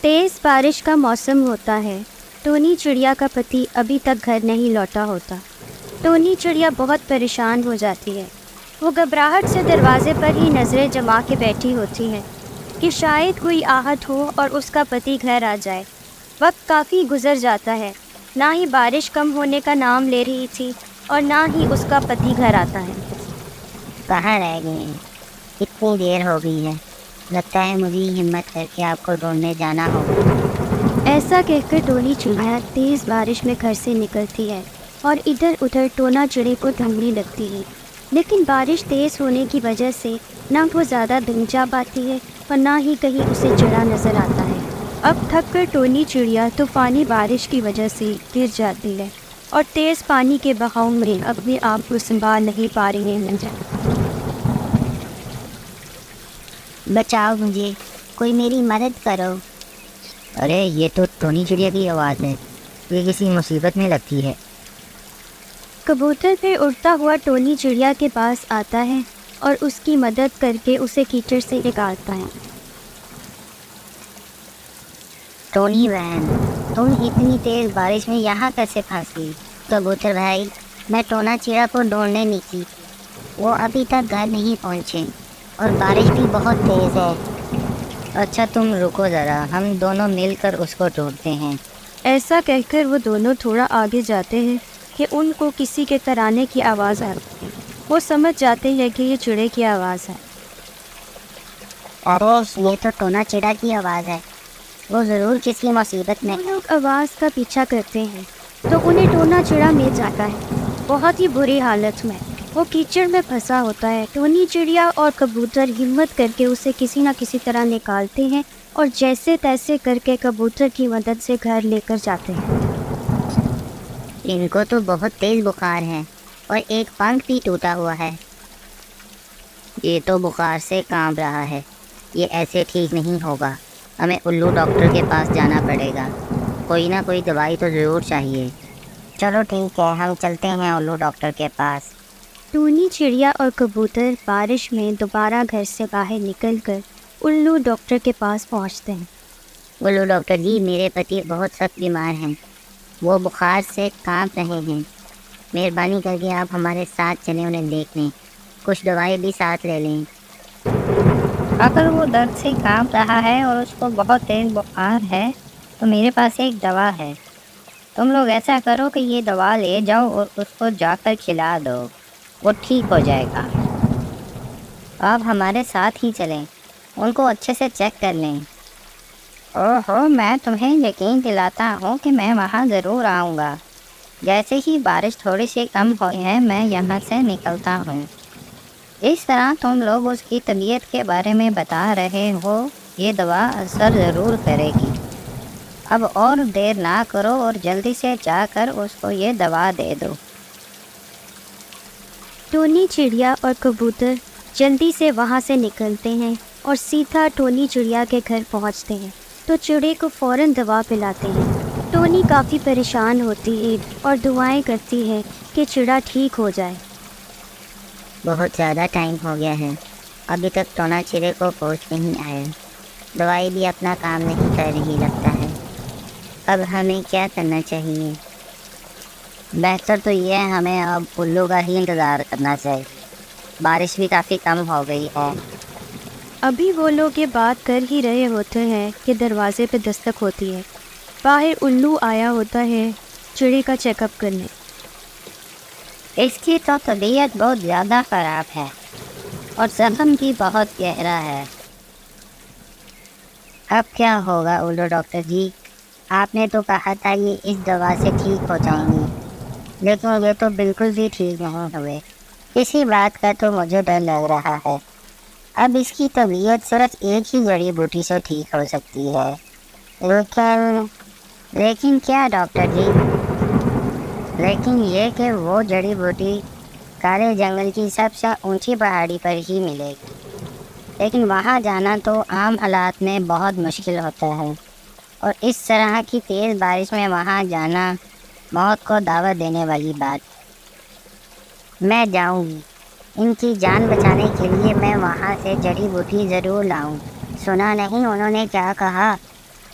तेज़ बारिश का मौसम होता है। टोनी चिड़िया का पति अभी तक घर नहीं लौटा होता। टोनी चिड़िया बहुत परेशान हो जाती है। वो घबराहट से दरवाजे पर ही नज़रें जमा के बैठी होती है कि शायद कोई आहत हो और उसका पति घर आ जाए। वक्त काफ़ी गुजर जाता है। ना ही बारिश कम होने का नाम ले रही थी और ना ही उसका पति घर आता है। कहाँ रह गए हैं? इतनी देर हो गई है। लगता है मुझे हिम्मत करके आपको ढूंढने जाना होगा। ऐसा कहकर टोनी चिड़िया तेज़ बारिश में घर से निकलती है और इधर उधर टोना चिड़े को ढूंढने लगती है। लेकिन बारिश तेज़ होने की वजह से ना वो ज़्यादा ढूंढ जा पाती है और ना ही कहीं उसे चिड़ा नज़र आता है। अब थक कर टोनी चिड़िया तूफ़ानी बारिश की वजह से गिर जाती है और तेज़ पानी के बहाव में अपने आप को संभाल नहीं पा रही है। बचाओ मुझे, कोई मेरी मदद करो। अरे ये तो टोनी चिड़िया की आवाज़ है। ये किसी मुसीबत में लगती है। कबूतर फिर उड़ता हुआ टोनी चिड़िया के पास आता है और उसकी मदद करके उसे कीचड़ से निकालता है। टोनी बहन, तुम इतनी तेज़ बारिश में यहाँ कैसे फंस गई? कबूतर भाई, मैं टोना चिड़िया को ढूंढने निकली। वो अभी तक घर नहीं पहुँचे और बारिश भी बहुत तेज़ है। अच्छा तुम रुको ज़रा, हम दोनों मिलकर उसको ढूंढते हैं। ऐसा कहकर वो दोनों थोड़ा आगे जाते हैं कि उनको किसी के तराने की आवाज़ आ रही है। वो समझ जाते हैं कि ये चिड़े की आवाज़ है। अरे ये तो टोना चिड़िया की आवाज़ है। वो ज़रूर किसी मुसीबत में। वो लोग आवाज़ का पीछा करते हैं तो उन्हें टोना चिड़ा मिल जाता है, बहुत ही बुरी हालत में। वो कीचड़ में फंसा होता है। टोनी चिड़िया और कबूतर हिम्मत करके उसे किसी न किसी तरह निकालते हैं और जैसे तैसे करके कबूतर की मदद से घर लेकर जाते हैं। इनको तो बहुत तेज़ बुखार है और एक पंख भी टूटा हुआ है। ये तो बुखार से कांप रहा है। ये ऐसे ठीक नहीं होगा। हमें उल्लू डॉक्टर के पास जाना पड़ेगा। कोई ना कोई दवाई तो ज़रूर चाहिए। चलो ठीक है, हम चलते हैं उल्लू डॉक्टर के पास। टोनी चिड़िया और कबूतर बारिश में दोबारा घर से बाहर निकलकर उल्लू डॉक्टर के पास पहुंचते हैं। उल्लू डॉक्टर जी, मेरे पति बहुत सख्त बीमार हैं। वो बुखार से कांप रहे हैं। मेहरबानी करके आप हमारे साथ चलें, उन्हें देख लें। कुछ दवाई भी साथ ले लें। अगर वो दर्द से कांप रहा है और उसको बहुत तेज बुखार है तो मेरे पास एक दवा है। तुम लोग ऐसा करो कि ये दवा ले जाओ और उसको जाकर खिला दो, वो ठीक हो जाएगा। आप हमारे साथ ही चलें, उनको अच्छे से चेक कर लें। ओहो, मैं तुम्हें यकीन दिलाता हूँ कि मैं वहाँ ज़रूर आऊँगा। जैसे ही बारिश थोड़ी सी कम हुई है मैं यहाँ से निकलता हूँ। इस तरह तुम लोग उसकी तबीयत के बारे में बता रहे हो, ये दवा असर ज़रूर करेगी। अब और देर ना करो और जल्दी से जाकर उसको ये दवा दे दो। टोनी चिड़िया और कबूतर जल्दी से वहाँ से निकलते हैं और सीधा टोनी चिड़िया के घर पहुँचते हैं तो चिड़े को फ़ौरन दवा पिलाते हैं। टोनी काफ़ी परेशान होती है और दुआएं करती है कि चिड़ा ठीक हो जाए। बहुत ज़्यादा टाइम हो गया है, अभी तक टोना चिड़े को पहुँच नहीं आया। दवाई भी अपना काम नहीं कर रही लगता है। अब हमें क्या करना चाहिए? बेहतर तो ये है हमें अब उल्लू का ही इंतज़ार करना चाहिए। बारिश भी काफ़ी कम हो गई है। अभी वो लोग ये बात कर ही रहे होते हैं कि दरवाजे पे दस्तक होती है। बाहर उल्लू आया होता है चिड़े का चेकअप करने। इसकी तो तबीयत बहुत ज़्यादा ख़राब है और जख्म भी बहुत गहरा है। अब क्या होगा उल्लू डॉक्टर जी? आपने तो कहा था ये इस दवा से ठीक हो जाएंगी, लेकिन ये तो बिल्कुल भी ठीक नहीं हुए। इसी बात का तो मुझे डर लग रहा है। अब इसकी तबीयत सिर्फ एक ही जड़ी बूटी से ठीक हो सकती है। लेकिन क्या डॉक्टर जी? लेकिन ये कि वो जड़ी बूटी काले जंगल की सबसे ऊंची पहाड़ी पर ही मिलेगी। लेकिन वहाँ जाना तो आम हालात में बहुत मुश्किल होता है और इस तरह की तेज़ बारिश में वहाँ जाना मौत को दावत देने वाली बात। मैं जाऊँगी, इनकी जान बचाने के लिए मैं वहाँ से जड़ी बूटी ज़रूर लाऊँ। सुना नहीं उन्होंने क्या कहा?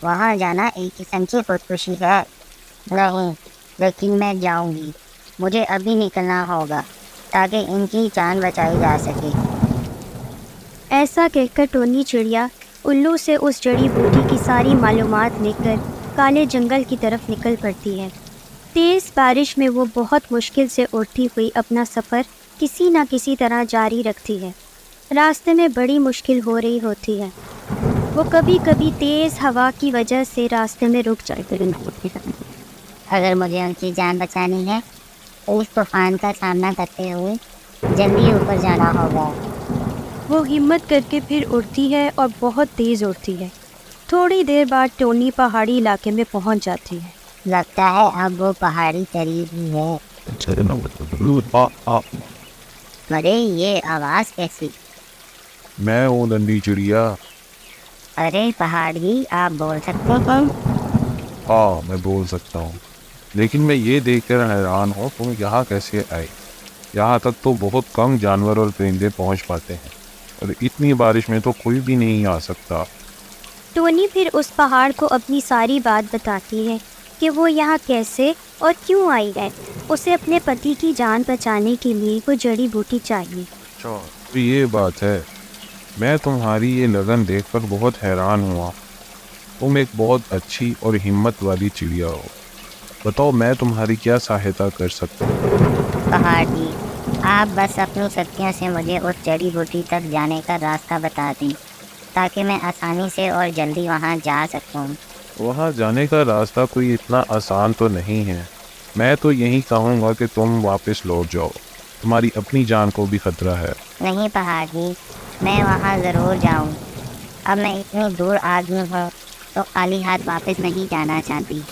वहाँ जाना एक किस्म की खुदकुशी है। नहीं, लेकिन मैं जाऊँगी। मुझे अभी निकलना होगा ताकि इनकी जान बचाई जा सके। ऐसा कहकर टोनी चिड़िया उल्लू से उस जड़ी बूटी की सारी मालूमात लेकर काले जंगल की तरफ निकल पड़ती है। तेज़ बारिश में वो बहुत मुश्किल से उड़ती हुई अपना सफ़र किसी न किसी तरह जारी रखती है। रास्ते में बड़ी मुश्किल हो रही होती है। वो कभी कभी तेज़ हवा की वजह से रास्ते में रुक जाती है। अगर मुझे उनकी जान बचानी है तो इस तूफान का सामना करते हुए जल्दी ऊपर जाना होगा। वो हिम्मत करके फिर उड़ती है और बहुत तेज़ उड़ती है। थोड़ी देर बाद टोनी पहाड़ी इलाके में पहुंच जाती है। लगता है अब वो पहाड़ी करीब ही है। अरे ये आवाज़ कैसी? मैं हूँ नन्ही चिड़िया। अरे पहाड़ी, आप बोल सकते हैं? हाँ, मैं बोल सकता हूँ, लेकिन मैं ये देखकर हैरान हूँ तुम यहाँ कैसे आए। यहाँ तक तो बहुत कम जानवर और परिंदे पहुँच पाते हैं और इतनी बारिश में तो कोई भी नहीं आ सकता। टोनी फिर उस पहाड़ को अपनी सारी बात बताती है कि वो यहाँ कैसे और क्यों आई है। उसे अपने पति की जान बचाने के लिए वो जड़ी बूटी चाहिए। अच्छा, तो ये बात है। मैं तुम्हारी ये लगन देखकर बहुत हैरान हुआ। तुम एक बहुत अच्छी और हिम्मत वाली चिड़िया हो। बताओ मैं तुम्हारी क्या सहायता कर सकता हूँ? पहाड़ी, आप बस अपनी शक्तियों से मुझे उस जड़ी बूटी तक जाने का रास्ता बता दें ताकि मैं आसानी से और जल्दी वहाँ जा सकूँ। वहाँ जाने का रास्ता कोई इतना आसान तो नहीं है। मैं तो यही कहूँगा कि तुम वापस लौट जाओ। तुम्हारी अपनी जान को भी खतरा है। नहीं पहाड़ी, मैं वहाँ ज़रूर जाऊँ। अब मैं इतनी दूर आ गई हूँ तो खाली हाथ वापस नहीं जाना चाहती।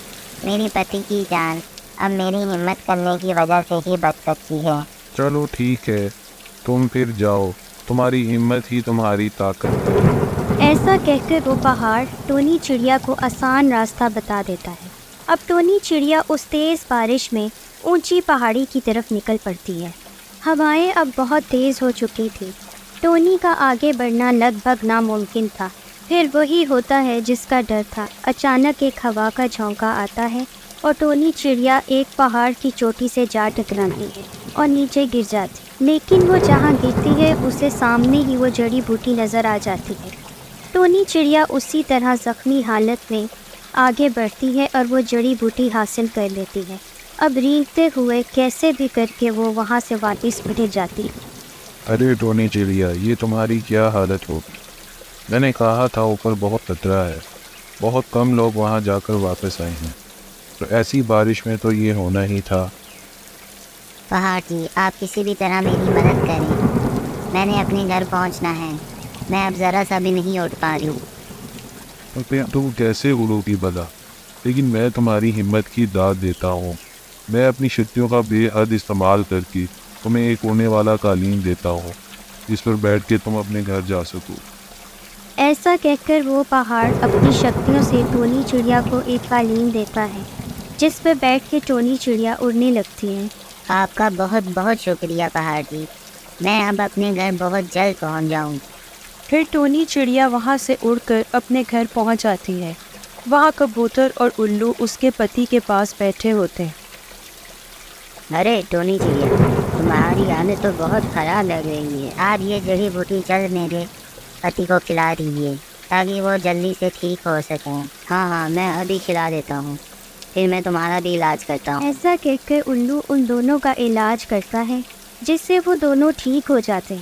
मेरी पति की जान अब मेरी हिम्मत करने की वजह से ही बच सकती है। चलो ठीक है, तुम फिर जाओ। तुम्हारी हिम्मत ही तुम्हारी ताकत है। ऐसा कहकर वो पहाड़ टोनी चिड़िया को आसान रास्ता बता देता है। अब टोनी चिड़िया उस तेज़ बारिश में ऊंची पहाड़ी की तरफ निकल पड़ती है। हवाएं अब बहुत तेज़ हो चुकी थी। टोनी का आगे बढ़ना लगभग नामुमकिन था। फिर वही होता है जिसका डर था। अचानक एक हवा का झोंका आता है और टोनी चिड़िया एक पहाड़ की चोटी से जा टकराती है और नीचे गिर जाती। लेकिन वो जहाँ गिरती है उसे सामने ही वो जड़ी बूटी नज़र आ जाती है। टोनी चिड़िया उसी तरह ज़ख्मी हालत में आगे बढ़ती है और वो जड़ी बूटी हासिल कर लेती है। अब रेंगते हुए कैसे भी करके वो वहाँ से वापस बढ़ जाती है। अरे टोनी चिड़िया, ये तुम्हारी क्या हालत होगी? मैंने कहा था ऊपर बहुत खतरा है। बहुत कम लोग वहाँ जाकर वापस आए हैं, तो ऐसी बारिश में तो ये होना ही था। पहाड़ी, आप किसी भी तरह मेरी मदद करें। मैंने अपने घर पहुँचना है। मैं अब ज़रा सा भी नहीं उठ पा रही हूँ। तो तुम कैसे उड़ोगी भला? लेकिन मैं तुम्हारी हिम्मत की दाद देता हूँ। मैं अपनी शक्तियों का बेहद इस्तेमाल करके तुम्हें एक उड़ने वाला कालीन देता हूँ जिस पर बैठ के तुम अपने घर जा सको। ऐसा कहकर वो पहाड़ अपनी शक्तियों से टोनी चिड़िया को एक कालीन देता है जिस पर बैठ के टोनी चिड़िया उड़ने लगती है। आपका बहुत बहुत शुक्रिया पहाड़ी। मैं अब अपने घर बहुत जल्द पहुँच जाऊँ। फिर टोनी चिड़िया वहाँ से उड़कर अपने घर पहुँच जाती है। वहाँ कबूतर और उल्लू उसके पति के पास बैठे होते हैं। अरे टोनी चिड़िया, तुम्हारी हालत तो बहुत ख़राब लग रही है। आप ये जड़ी बूटी जल्द मेरे पति को खिला दीजिए ताकि वो जल्दी से ठीक हो सकें। हाँ, मैं अभी खिला देता हूँ, फिर मैं तुम्हारा भी इलाज करता हूँ। ऐसा कहकर उल्लू उन दोनों का इलाज करता है जिससे वो दोनों ठीक हो जाते हैं।